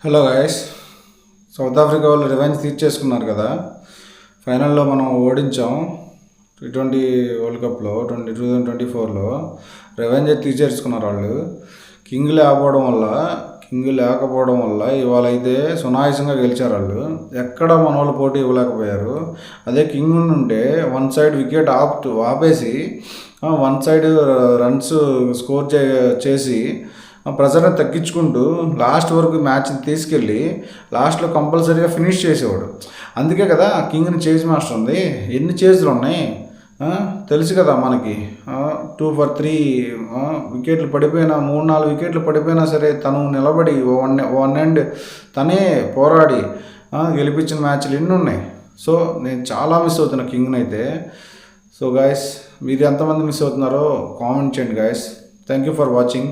Hello guys, south Africa వాళ్ళు revenge తీర్చేసుకున్నారు కదా. ఫైనల్లో మనం ఓడించాం. T20 వరల్డ్ కప్లో 2024లో రివెంజ్ తీర్చేసుకున్నారు వాళ్ళు. కింగ్ లేకపోవడం వల్ల ఇవాళ అయితే సునాయాసంగా గెలిచారు వాళ్ళు. ఎక్కడ మన వాళ్ళు పోటీ ఇవ్వలేకపోయారు. అదే కింగ్ ఉంటే వన్ సైడ్ వికెట్ ఆపేసి వన్ సైడ్ రన్స్ స్కోర్ చేసి ప్రెజర్ని తగ్గించుకుంటూ లాస్ట్ వరకు మ్యాచ్ని తీసుకెళ్ళి లాస్ట్లో కంపల్సరీగా ఫినిష్ చేసేవాడు. అందుకే కదా కింగ్ని చేజ్ మాస్టర్ ఉంది. ఎన్ని చేజ్లు ఉన్నాయి తెలుసు కదా మనకి. 2 for 3 వికెట్లు పడిపోయినా 3-4 వికెట్లు పడిపోయినా సరే తను నిలబడి వన్ అండ్ తనే పోరాడి గెలిపించిన మ్యాచ్లు ఎన్ని ఉన్నాయి. సో నేను చాలా మిస్ అవుతున్నా కింగ్ని అయితే. సో గాయస్, మీరు ఎంతమంది మిస్ అవుతున్నారో కామెంట్ చేయండి guys. Thank you for watching.